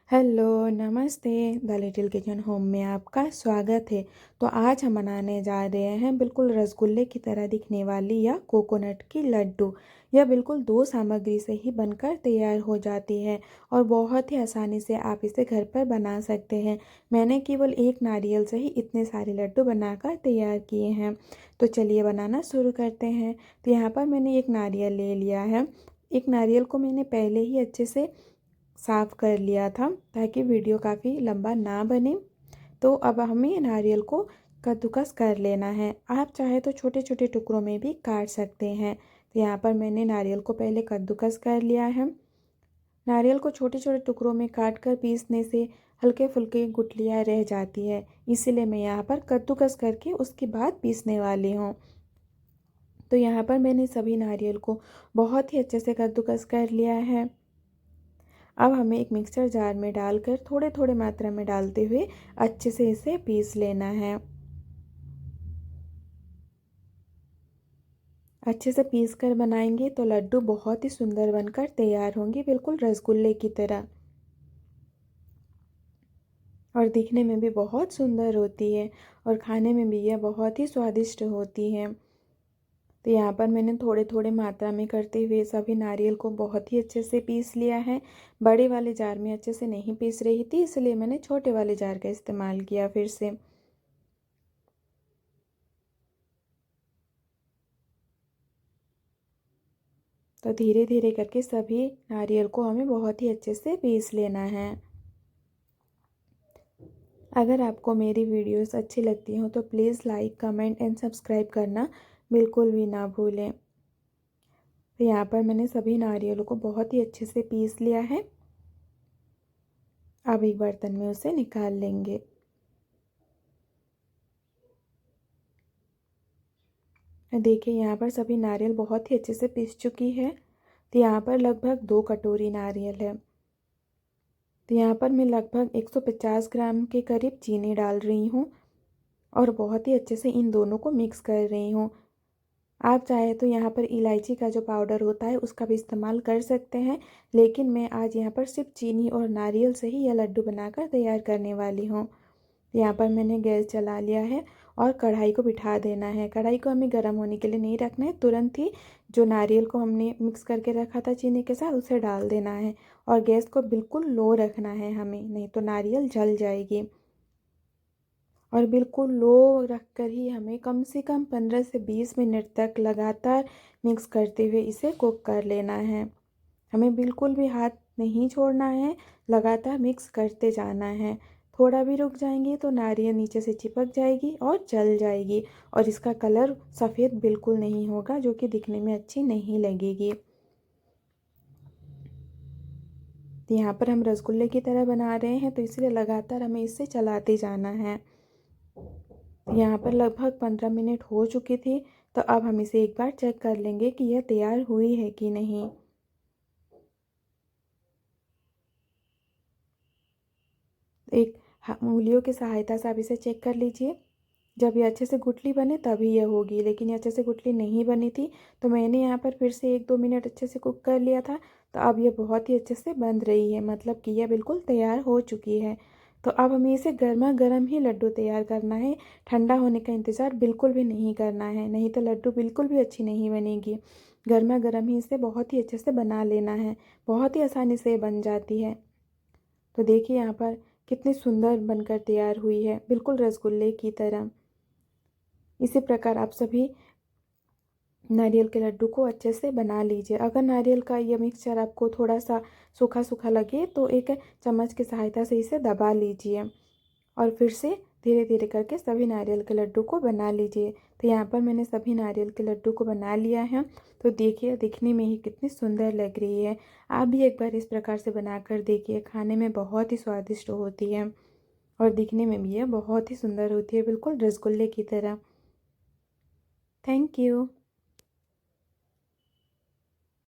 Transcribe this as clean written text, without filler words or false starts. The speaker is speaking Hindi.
हेलो, नमस्ते। द लिटिल किचन होम में आपका स्वागत है। तो आज हम बनाने जा रहे हैं बिल्कुल रसगुल्ले की तरह दिखने वाली या कोकोनट की लड्डू। यह बिल्कुल 2 सामग्री से ही बनकर तैयार हो जाती है और बहुत ही आसानी से आप इसे घर पर बना सकते हैं। मैंने केवल 1 नारियल से ही इतने सारे लड्डू बनाकर तैयार किए हैं। तो चलिए बनाना शुरू करते हैं। तो यहाँ पर मैंने 1 नारियल ले लिया है। 1 नारियल को मैंने पहले ही अच्छे से साफ़ कर लिया था ताकि वीडियो काफ़ी लंबा ना बने। तो अब हमें नारियल को कद्दूकस कर लेना है। आप चाहे तो छोटे छोटे टुकड़ों में भी काट सकते हैं। तो यहाँ पर मैंने नारियल को पहले कद्दूकस कर लिया है। नारियल को छोटे छोटे टुकड़ों में काट कर पीसने से हल्के फुल्के गुठलियाँ रह जाती है, इसीलिए मैं यहाँ पर कद्दूकस करके उसके बाद पीसने वाली हूँ। तो यहाँ पर मैंने सभी नारियल को बहुत ही अच्छे से कद्दूकस कर लिया है। अब हमें एक मिक्सर जार में डालकर थोड़े थोड़े मात्रा में डालते हुए अच्छे से इसे पीस लेना है। अच्छे से पीस कर बनाएंगे तो लड्डू बहुत ही सुंदर बनकर तैयार होंगे, बिल्कुल रसगुल्ले की तरह, और दिखने में भी बहुत सुंदर होती है और खाने में भी यह बहुत ही स्वादिष्ट होती है। तो यहाँ पर मैंने थोड़े थोड़े मात्रा में करते हुए सभी नारियल को बहुत ही अच्छे से पीस लिया है। बड़े वाले जार में अच्छे से नहीं पीस रही थी, इसलिए मैंने छोटे वाले जार का इस्तेमाल किया फिर से। तो धीरे धीरे करके सभी नारियल को हमें बहुत ही अच्छे से पीस लेना है। अगर आपको मेरी वीडियोस अच्छी लगती हो तो please like, comment and subscribe करना बिल्कुल भी ना भूलें। तो यहाँ पर मैंने सभी नारियलों को बहुत ही अच्छे से पीस लिया है। अब एक बर्तन में उसे निकाल लेंगे। देखिए यहाँ पर सभी नारियल बहुत ही अच्छे से पीस चुकी है। तो यहाँ पर लगभग 2 कटोरी नारियल है। तो यहाँ पर मैं लगभग 150 ग्राम के करीब चीनी डाल रही हूँ और बहुत ही अच्छे से इन दोनों को मिक्स कर रही हूँ। आप चाहे तो यहाँ पर इलायची का जो पाउडर होता है उसका भी इस्तेमाल कर सकते हैं, लेकिन मैं आज यहाँ पर सिर्फ चीनी और नारियल से ही यह लड्डू बनाकर तैयार करने वाली हूँ। यहाँ पर मैंने गैस जला लिया है और कढ़ाई को बिठा देना है। कढ़ाई को हमें गर्म होने के लिए नहीं रखना है, तुरंत ही जो नारियल को हमने मिक्स करके रखा था चीनी के साथ उसे डाल देना है और गैस को बिल्कुल लो रखना है हमें, नहीं तो नारियल जल जाएगी। और बिल्कुल लो रखकर ही हमें कम से कम 15 से 20 मिनट तक लगातार मिक्स करते हुए इसे कुक कर लेना है। हमें बिल्कुल भी हाथ नहीं छोड़ना है, लगातार मिक्स करते जाना है। थोड़ा भी रुक जाएंगे तो नारियल नीचे से चिपक जाएगी और जल जाएगी और इसका कलर सफ़ेद बिल्कुल नहीं होगा, जो कि दिखने में अच्छी नहीं लगेगी। तो यहाँ पर हम रसगुल्ले की तरह बना रहे हैं, तो इसलिए लगातार हमें इसे चलाते जाना है। यहाँ पर लगभग 15 मिनट हो चुकी थी। तो अब हम इसे एक बार चेक कर लेंगे कि यह तैयार हुई है कि नहीं। एक उंगलियों की सहायता से आप इसे चेक कर लीजिए। जब ये अच्छे से गुठली बने तभी यह होगी, लेकिन ये अच्छे से गुठली नहीं बनी थी, तो मैंने यहाँ पर फिर से 1-2 मिनट अच्छे से कुक कर लिया था। तो अब ये बहुत ही अच्छे से बन रही है, मतलब कि यह बिल्कुल तैयार हो चुकी है। तो अब हमें इसे गर्मा गर्म ही लड्डू तैयार करना है। ठंडा होने का इंतज़ार बिल्कुल भी नहीं करना है, नहीं तो लड्डू बिल्कुल भी अच्छी नहीं बनेगी। गर्मा गर्म ही इसे बहुत ही अच्छे से बना लेना है, बहुत ही आसानी से बन जाती है। तो देखिए यहाँ पर कितनी सुंदर बनकर तैयार हुई है, बिल्कुल रसगुल्ले की तरह। इसी प्रकार आप सभी नारियल के लड्डू को अच्छे से बना लीजिए। अगर नारियल का यह मिक्सचर आपको थोड़ा सा सूखा सूखा लगे तो एक चम्मच की सहायता से इसे दबा लीजिए और फिर से धीरे धीरे करके सभी नारियल के लड्डू को बना लीजिए। तो यहाँ पर मैंने सभी नारियल के लड्डू को बना लिया है। तो देखिए दिखने में ही कितनी सुंदर लग रही है। आप भी एक बार इस प्रकार से बना कर देखिए, खाने में बहुत ही स्वादिष्ट होती है और दिखने में भी यह बहुत ही सुंदर होती है, बिल्कुल रसगुल्ले की तरह। Thank you.